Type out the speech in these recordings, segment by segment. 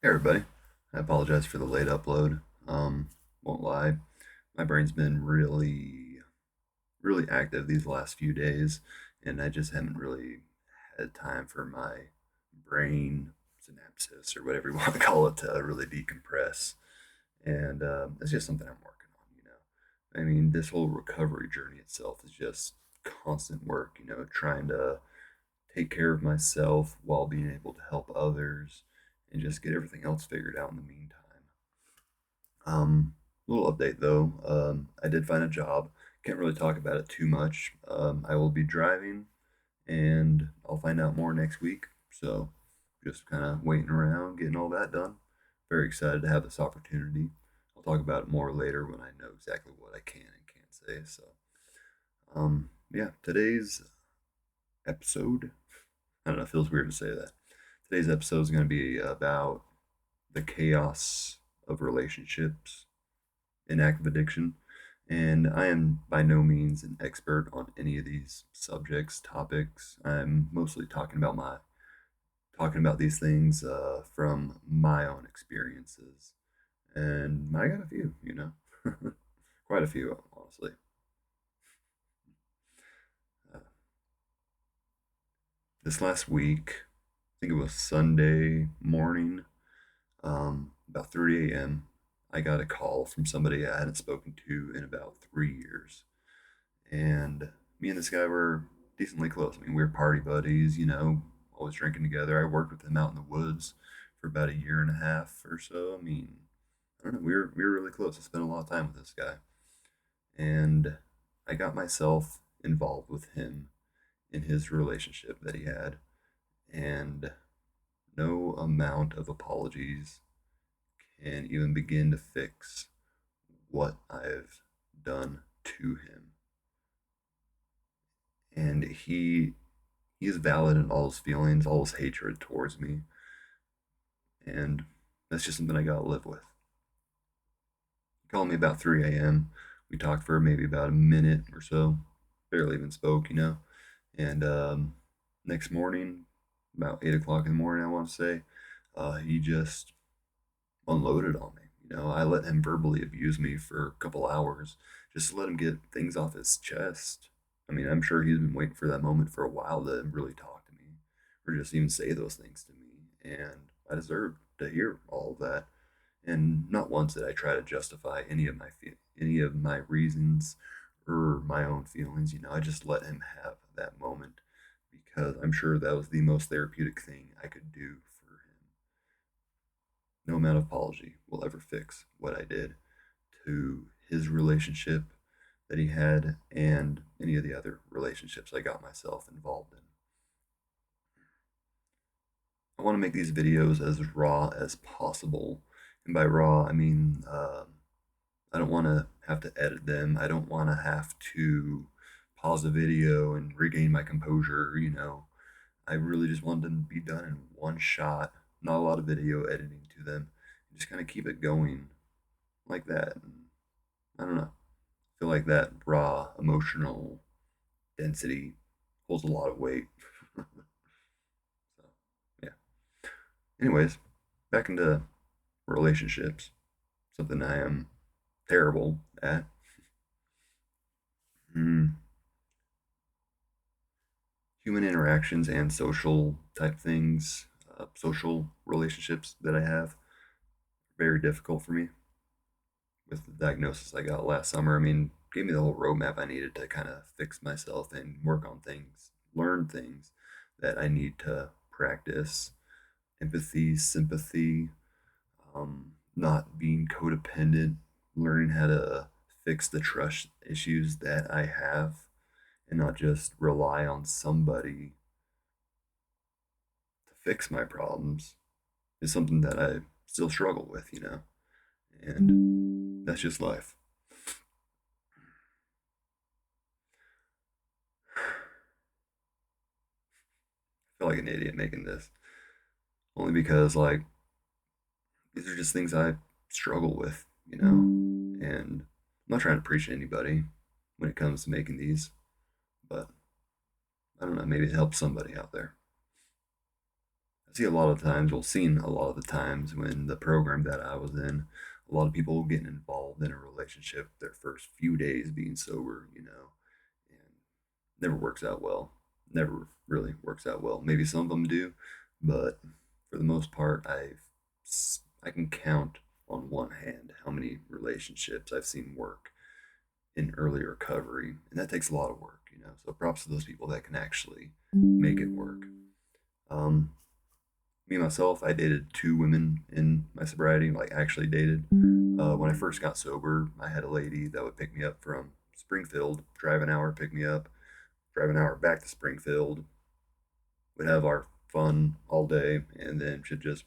Hey everybody, I apologize for the late upload. Won't lie, my brain's been really active these last few days, and I just haven't really had time for my brain synapses or whatever you want to call it to really decompress. And it's just something I'm working on. I mean, this whole recovery journey itself is just constant work. Trying to take care of myself while being able to help others and just get everything else figured out in the meantime. Little update though. I did find a job. Can't really talk about it too much. I will be driving and I'll find out more next week. So just kind of waiting around, getting all that done. Very excited to have this opportunity. I'll talk about it more later when I know exactly what I can and can't say. Yeah, today's episode, I don't know, it feels weird to say that. Today's episode is going to be about the chaos of relationships in active addiction. And I am by no means an expert on any of these subjects, topics. I'm mostly talking about these things from my own experiences, and I got a few, quite a few, honestly. Uh, this last week, I think it was Sunday morning, about 3 a.m. I got a call from somebody I hadn't spoken to in about 3 years. And me and this guy were decently close. I mean, we were party buddies, always drinking together. I worked with him out in the woods for about a year and a half or so. I mean, I don't know, we were really close. I spent a lot of time with this guy. And I got myself involved with him in his relationship that he had. And no amount of apologies can even begin to fix what I've done to him. And he is valid in all his feelings, all his hatred towards me, and that's just something I gotta live with. He called me about 3 a.m. We talked for maybe about a minute or so, barely even spoke, And next morning, about 8 o'clock in the morning, I want to say, he just unloaded on me. I let him verbally abuse me for a couple hours just to let him get things off his chest. I mean, I'm sure he's been waiting for that moment for a while to really talk to me or just even say those things to me. And I deserve to hear all of that. And not once did I try to justify any of my reasons or my own feelings. I just let him have that moment because I'm sure that was the most therapeutic thing I could do for him. No amount of apology will ever fix what I did to his relationship that he had and any of the other relationships I got myself involved in. I want to make these videos as raw as possible. And by raw, I mean, I don't want to have to edit them. I don't want to have to pause the video and regain my composure. I really just want them to be done in one shot, not a lot of video editing to them. Just kind of keep it going like that. And I don't know. I feel like that raw emotional density holds a lot of weight. So, yeah. Anyways, back into relationships, something I am terrible at. Mm, human interactions and social type things, social relationships that I have, very difficult for me with the diagnosis I got last summer. I mean, gave me the whole roadmap I needed to kind of fix myself and work on things, learn things that I need to practice empathy, sympathy, not being codependent, learning how to fix the trust issues that I have and not just rely on somebody to fix my problems is something that I still struggle with. And that's just life. I feel like an idiot making this only because, like, these are just things I struggle with. And I'm not trying to preach to anybody when it comes to making these, but I don't know, maybe it helps somebody out there. I see a lot of times, well, seen a lot of the times when the program that I was in, a lot of people getting involved in a relationship their first few days being sober, and never works out well. Never really works out well. Maybe some of them do, but for the most part, I can count on one hand how many relationships I've seen work in early recovery, and that takes a lot of work. So props to those people that can actually make it work. Um, Me myself, I dated two women in my sobriety, like actually dated. When I first got sober, I had a lady that would pick me up from Springfield, drive an hour, pick me up, drive an hour back to Springfield. We'd have our fun all day, and then she'd just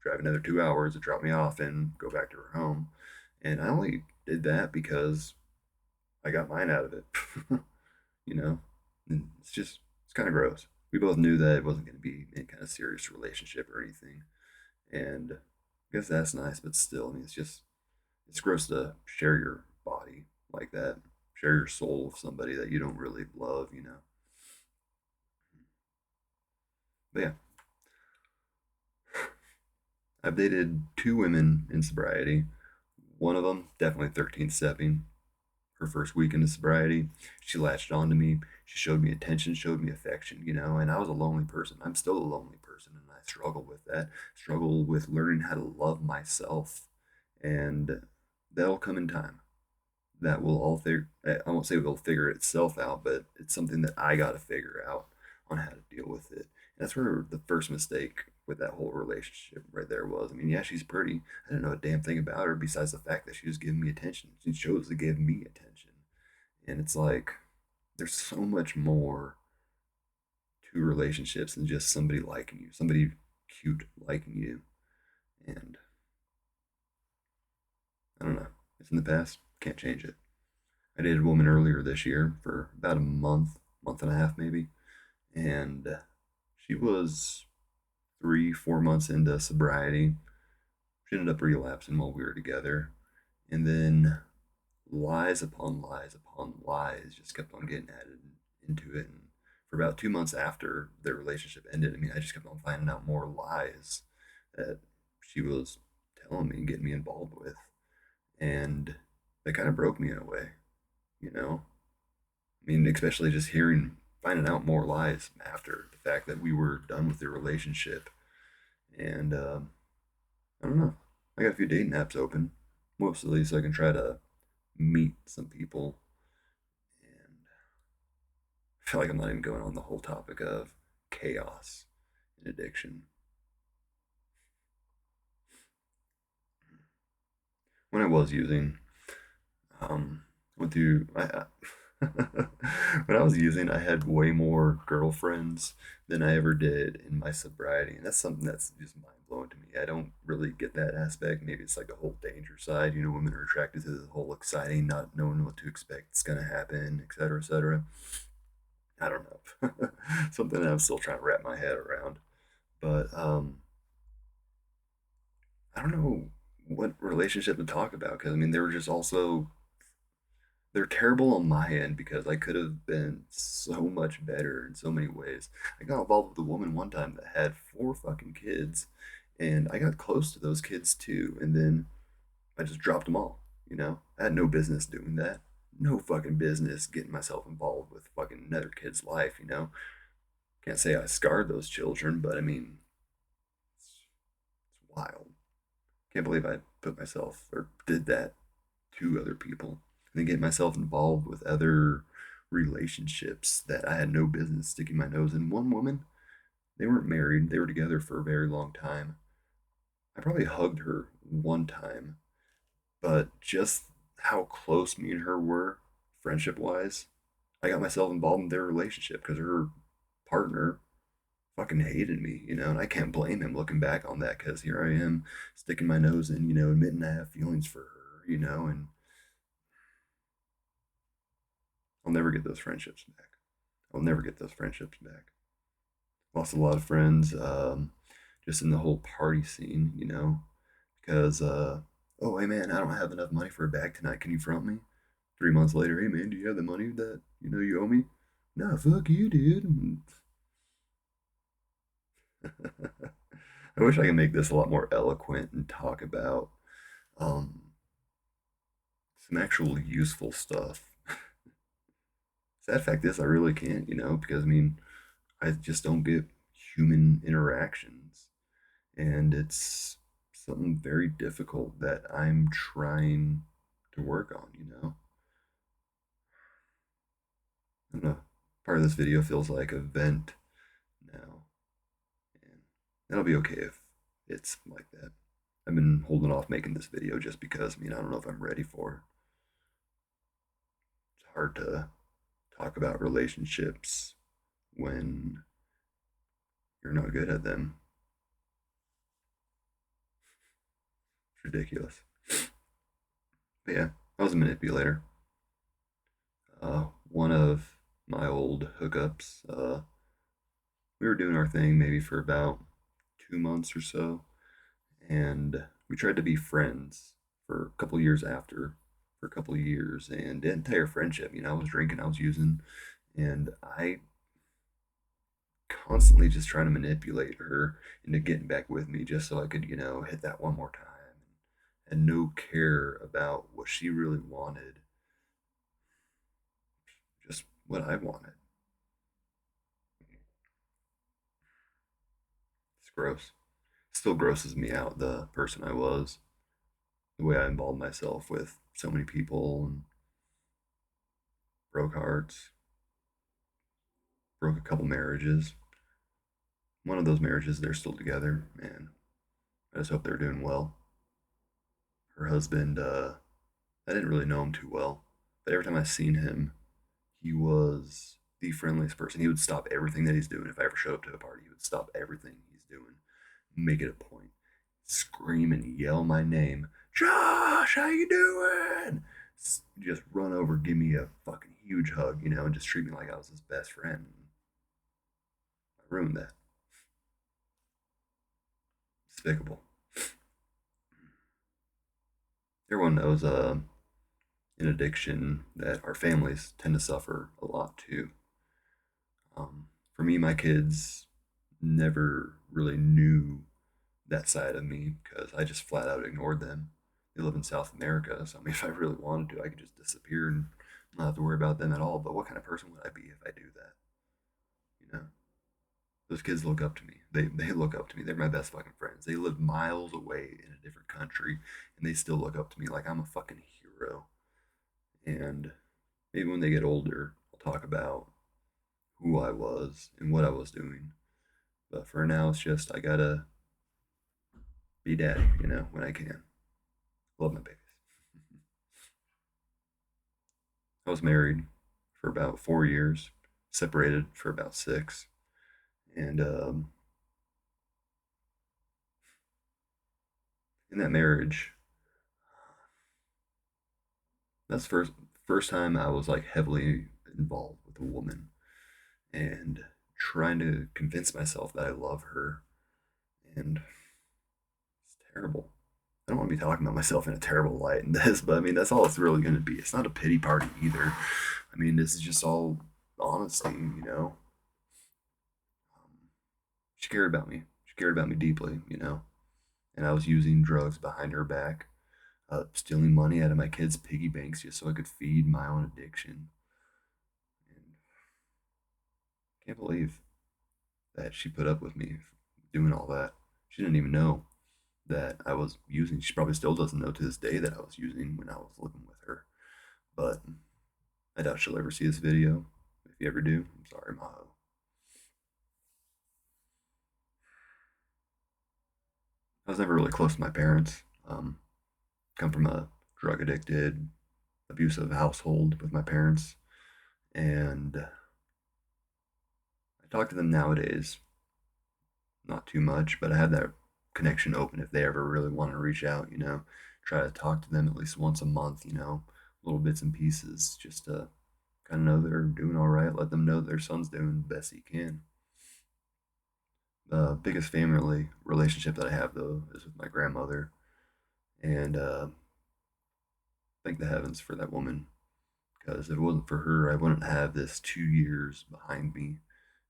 drive another 2 hours to drop me off and go back to her home. And I only did that because I got mine out of it. you know, and it's kind of gross. We both knew that it wasn't going to be any kind of serious relationship or anything, and I guess that's nice. But still, I mean, it's gross to share your body like that, share your soul with somebody that you don't really love. But yeah, I've dated two women in sobriety. One of them definitely 13 stepping. Her first week into sobriety, she latched on to me. She showed me attention, showed me affection, and I was a lonely person. I'm still a lonely person, and I struggle with that. Struggle with learning how to love myself, and that'll come in time. That will all figure. I won't say it'll figure itself out, but it's something that I got to figure out on how to deal with it. And that's where the first mistake with that whole relationship right there was. I mean, yeah, she's pretty. I didn't know a damn thing about her besides the fact that she was giving me attention. She chose to give me attention. And it's like there's so much more to relationships than just somebody liking you, somebody cute liking you. And I don't know. It's in the past. Can't change it. I dated a woman earlier this year for about a month, month and a half maybe. And she was 3, 4 months into sobriety. She ended up relapsing while we were together. And then lies upon lies upon lies just kept on getting added into it. And for about 2 months after their relationship ended, I mean, I just kept on finding out more lies that she was telling me and getting me involved with. And that kind of broke me in a way, you know? I mean, especially just finding out more lies after the fact that we were done with the relationship. And I don't know. I got a few dating apps open, mostly so I can try to meet some people. And I feel like I'm not even going on the whole topic of chaos and addiction. When I was using, went through, when I was using, I had way more girlfriends than I ever did in my sobriety. And that's something that's just mind blowing to me. I don't really get that aspect. Maybe it's like the whole danger side. Women are attracted to the whole exciting, not knowing what to expect, it's going to happen, et cetera, et cetera. I don't know. Something that I'm still trying to wrap my head around. But I don't know what relationship to talk about because I mean, they were just also they're terrible on my end because I could have been so much better in so many ways. I got involved with a woman one time that had four fucking kids, and I got close to those kids too, and then I just dropped them all. I had no business doing that. No fucking business getting myself involved with fucking another kid's life. Can't say I scarred those children, but I mean, it's wild. Can't believe I put myself or did that to other people and then get myself involved with other relationships that I had no business sticking my nose in. One woman, they weren't married, they were together for a very long time. I probably hugged her one time, but just how close me and her were, friendship wise, I got myself involved in their relationship because her partner fucking hated me, and I can't blame him looking back on that because here I am sticking my nose in, admitting I have feelings for her, and I'll never get those friendships back. I'll never get those friendships back. Lost a lot of friends just in the whole party scene, because, oh, hey man, I don't have enough money for a bag tonight. Can you front me? 3 months later, hey man, do you have the money that you owe me? No, fuck you, dude. I wish I could make this a lot more eloquent and talk about um, some actual useful stuff. Sad fact is, I really can't, because I mean, I just don't get human interactions. And it's something very difficult that I'm trying to work on, I don't know. Part of this video feels like a vent now, and that'll be okay if it's like that. I've been holding off making this video just because, I mean, I don't know if I'm ready for it. It's hard to talk about relationships when you're not good at them. It's ridiculous. But yeah, I was a manipulator. One of my old hookups, we were doing our thing maybe for about 2 months or so, and we tried to be friends for a couple years after, for a couple of years, and the entire friendship, I was drinking, I was using, and I constantly just trying to manipulate her into getting back with me just so I could, hit that one more time and no care about what she really wanted, just what I wanted. It's gross. Still grosses me out the person I was, the way I involved myself with so many people and broke hearts, broke a couple marriages. One of those marriages, they're still together, and I just hope they're doing well. Her husband, I didn't really know him too well, but every time I seen him, he was the friendliest person. He would stop everything that he's doing. If I ever showed up to a party, he would stop everything he's doing, make it a point, scream and yell my name, Josh, how you doing? Just run over, give me a fucking huge hug, and just treat me like I was his best friend. I ruined that. Despicable. Everyone knows an addiction that our families tend to suffer a lot too. For me, my kids never really knew that side of me because I just flat out ignored them. They live in South America, so I mean, if I really wanted to, I could just disappear and not have to worry about them at all. But what kind of person would I be if I do that? You know, those kids look up to me. They look up to me. They're my best fucking friends. They live miles away in a different country, and they still look up to me like I'm a fucking hero. And maybe when they get older, I'll talk about who I was and what I was doing. But for now, it's just I gotta be daddy, when I can. Love my babies. I was married for about 4 years, separated for about six, and in that marriage, that's first time I was like heavily involved with a woman and trying to convince myself that I love her, and it's terrible. I don't want to be talking about myself in a terrible light in this, but I mean that's all it's really going to be. It's not a pity party either. I mean this is just all honesty, She cared about me. She cared about me deeply, And I was using drugs behind her back, stealing money out of my kids' piggy banks just so I could feed my own addiction. And I can't believe that she put up with me doing all that. She didn't even know that I was using. She probably still doesn't know to this day that I was using when I was living with her. But I doubt she'll ever see this video. If you ever do, I'm sorry, Maho. I was never really close to my parents. Come from a drug addicted, abusive household with my parents, and I talk to them nowadays, not too much, but I have that connection open if they ever really want to reach out, try to talk to them at least once a month, little bits and pieces, just to kind of know they're doing all right, let them know their son's doing the best he can. The biggest family relationship that I have, though, is with my grandmother, and thank the heavens for that woman, because if it wasn't for her, I wouldn't have this 2 years behind me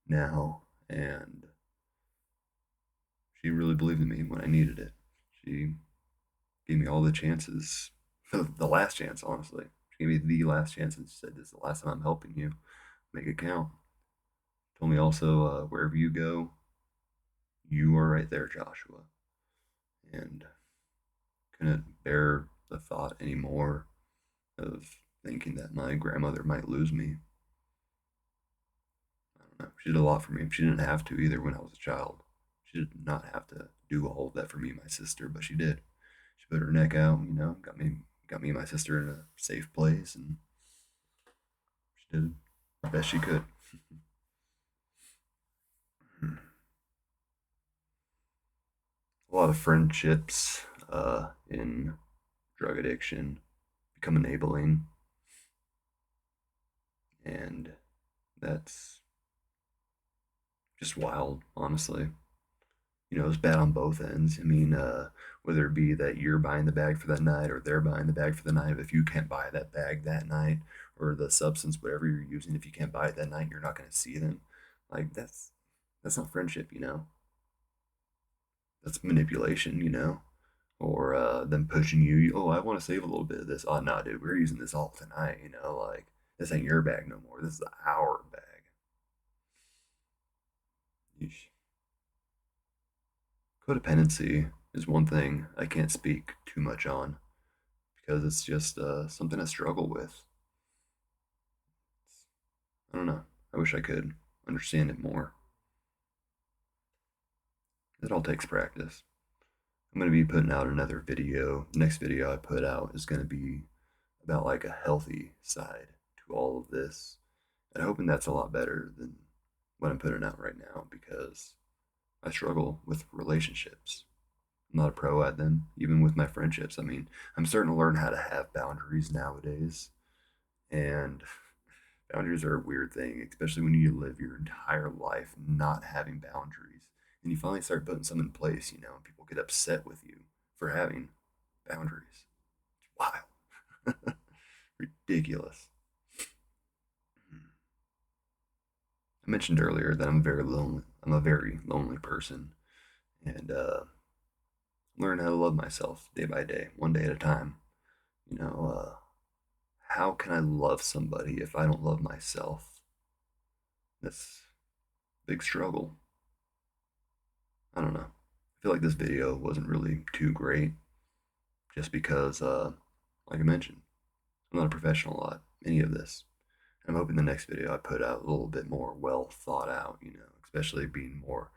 now, and She really believed in me when I needed it. She gave me all the chances, the last chance, honestly. She gave me the last chance and said, "This is the last time I'm helping you. Make it count." Told me also, wherever you go, you are right there, Joshua. And couldn't bear the thought anymore of thinking that my grandmother might lose me. I don't know. She did a lot for me. She didn't have to either when I was a child. She did not have to do all of that for me and my sister, but she did. She put her neck out, got me and my sister in a safe place, and she did the best she could. A lot of friendships in drug addiction become enabling, and that's just wild, honestly. It's bad on both ends. I mean, whether it be that you're buying the bag for that night or they're buying the bag for the night, if you can't buy that bag that night or the substance, whatever you're using, if you can't buy it that night, you're not going to see them. Like that's not friendship. That's manipulation. Or them pushing you. Oh, I want to save a little bit of this. Oh, no, dude, we're using this all tonight. Like this ain't your bag no more. This is our bag. Yeesh. Codependency is one thing I can't speak too much on because it's just something I struggle with. I don't know. I wish I could understand it more. It all takes practice. I'm going to be putting out another video. The next video I put out is going to be about like a healthy side to all of this. And I'm hoping that's a lot better than what I'm putting out right now because I struggle with relationships. I'm not a pro at them, even with my friendships. I mean, I'm starting to learn how to have boundaries nowadays. And boundaries are a weird thing, especially when you live your entire life not having boundaries. And you finally start putting some in place, and people get upset with you for having boundaries. It's wild. Ridiculous. I mentioned earlier that I'm very lonely. I'm a very lonely person. And learn how to love myself day by day, one day at a time. You know, how can I love somebody if I don't love myself? That's a big struggle. I don't know. I feel like this video wasn't really too great just because, like I mentioned, I'm not a professional at any of this. I'm hoping the next video I put out a little bit more well thought out, especially being more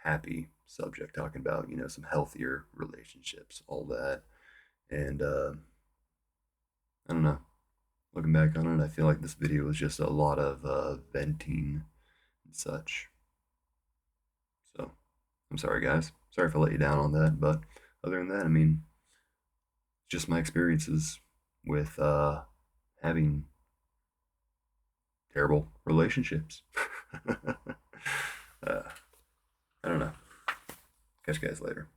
happy subject, talking about, some healthier relationships, all that. And I don't know. Looking back on it, I feel like this video was just a lot of venting and such. So I'm sorry, guys. Sorry if I let you down on that. But other than that, I mean, just my experiences with having terrible relationships. uh, I don't know. Catch you guys later.